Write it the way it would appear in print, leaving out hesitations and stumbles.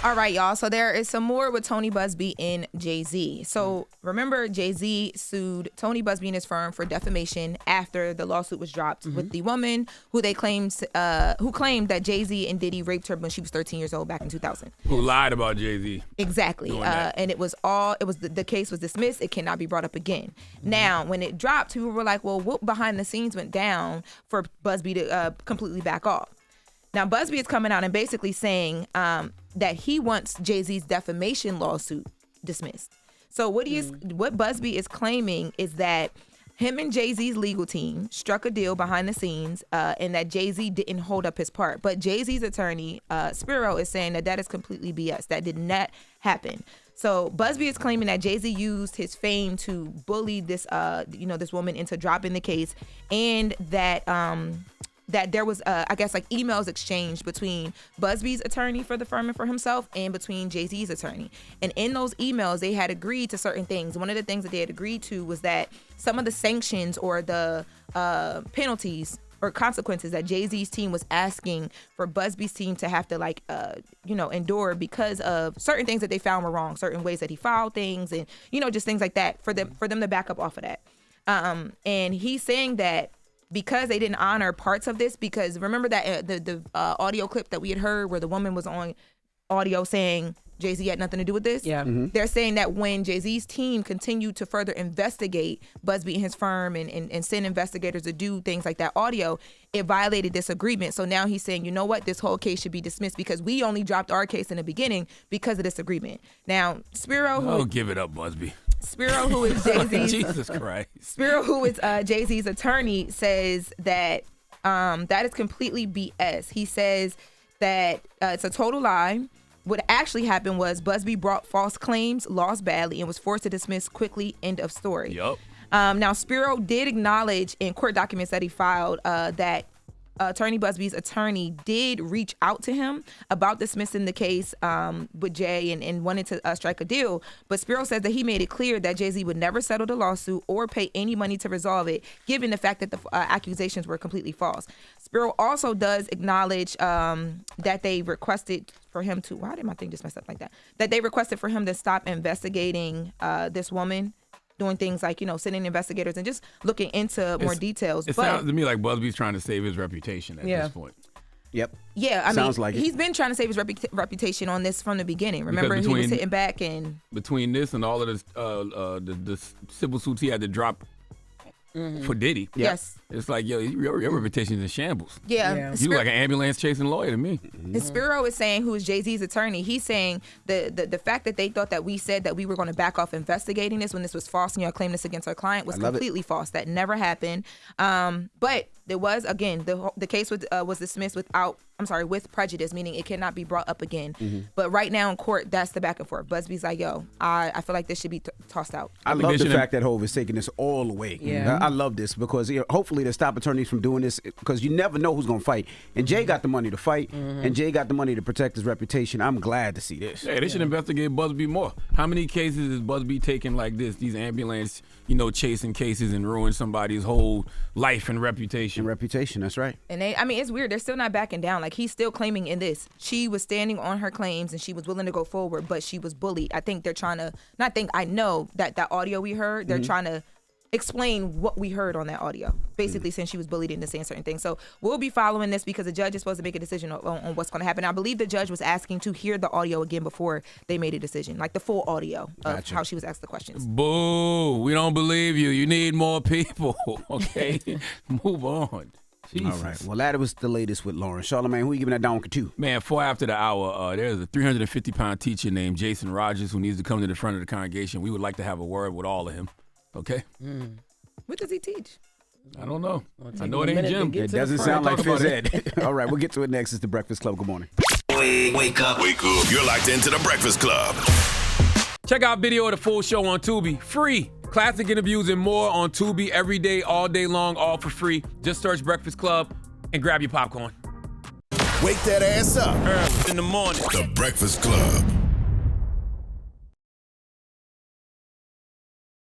All right, y'all. So there is some more with Tony Buzbee and Jay-Z. So remember, Jay-Z sued Tony Buzbee and his firm for defamation after the lawsuit was dropped with the woman who claimed that Jay-Z and Diddy raped her when she was 13 years old back in 2000. Who lied about Jay-Z? Exactly. And the case was dismissed. It cannot be brought up again. Now, when it dropped, people were like, well, what behind the scenes went down for Buzbee to completely back off? Now, Buzbee is coming out and basically saying that he wants Jay-Z's defamation lawsuit dismissed. So what Buzbee is claiming is that him and Jay-Z's legal team struck a deal behind the scenes and that Jay-Z didn't hold up his part. But Jay-Z's attorney, Spiro, is saying that is completely BS. That did not happen. So Buzbee is claiming that Jay-Z used his fame to bully this woman into dropping the case, and that there was, emails exchanged between Buzbee's attorney for the firm and for himself and between Jay-Z's attorney. And in those emails, they had agreed to certain things. One of the things that they had agreed to was that some of the sanctions or the penalties or consequences that Jay-Z's team was asking for Buzbee's team to have to endure because of certain things that they found were wrong, certain ways that he filed things and, just things like that for them to back up off of that. And he's saying that because they didn't honor parts of this, because remember that the audio clip that we had heard where the woman was on audio saying Jay-Z had nothing to do with this? Yeah. Mm-hmm. They're saying that when Jay-Z's team continued to further investigate Buzbee and his firm and send investigators to do things like that audio, it violated this agreement. So now he's saying, you know what, this whole case should be dismissed because we only dropped our case in the beginning because of this agreement. Now, Spiro... give it up, Buzbee. Spiro, who is Jay-Z's... Jesus Christ. Spiro, who is Jay-Z's attorney, says that that is completely BS. He says that it's a total lie. What actually happened was Buzbee brought false claims, lost badly, and was forced to dismiss quickly. End of story. Yup. Now, Spiro did acknowledge in court documents that he filed that Attorney Buzbee's attorney did reach out to him about dismissing the case with Jay and wanted to strike a deal. But Spiro says that he made it clear that Jay-Z would never settle the lawsuit or pay any money to resolve it, given the fact that the accusations were completely false. Spiro also does acknowledge that they requested for him to, why did my thing just mess up like that? That they requested for him to stop investigating this woman, doing things like, sending investigators and just looking into more details. It sounds to me like Buzbee's trying to save his reputation at this point. Yep. Yeah, Sounds like he's been trying to save his reputation on this from the beginning. Remember, he was sitting back and... Between this and all of this, the civil suits he had to drop for Diddy. Yes. It's like, yo, your reputation's in shambles. Yeah. You look like an ambulance chasing lawyer to me. And Spiro is saying, who is Jay-Z's attorney, he's saying the fact that they thought that we said that we were going to back off investigating this when this was false and y'all claimed this against our client was completely false. That never happened. But there was, again, the case was dismissed with prejudice, meaning it cannot be brought up again. Mm-hmm. But right now in court, that's the back and forth. Buzbee's like, yo, I feel like this should be tossed out. I love the fact that Hov is taking this all away. Yeah. I love this because hopefully to stop attorneys from doing this, because you never know who's going to fight. And Jay got the money to fight, and Jay got the money to protect his reputation. I'm glad to see this. Hey, they should investigate Buzbee more. How many cases is Buzbee taking like this, these ambulance, chasing cases and ruin somebody's whole life and reputation? Reputation, that's right. And it's weird. They're still not backing down. Like, he's still claiming in this. She was standing on her claims and she was willing to go forward, but she was bullied. I think they're trying to, I know that audio we heard, they're trying to explain what we heard on that audio, basically saying she was bullied into saying certain things. So we'll be following this because the judge is supposed to make a decision on what's going to happen. I believe the judge was asking to hear the audio again before they made a decision, like the full audio of how she was asked the questions. Boo, we don't believe you. You need more people, okay? Move on. Jesus. All right. Well, that was the latest with Lauren. Charlamagne, who are you giving that down to? Man, 4 after the hour, there's a 350-pound teacher named Jason Rogers who needs to come to the front of the congregation. We would like to have a word with all of him. Okay. What does he teach? I don't know. I know it ain't Jim. It doesn't sound like phys ed. All right, we'll get to it next. It's The Breakfast Club. Good morning. Wake up. You're locked into The Breakfast Club. Check out video of the full show on Tubi. Free. Classic interviews and more on Tubi every day, all day long, all for free. Just search Breakfast Club and grab your popcorn. Wake that ass up. Early in the morning. The Breakfast Club.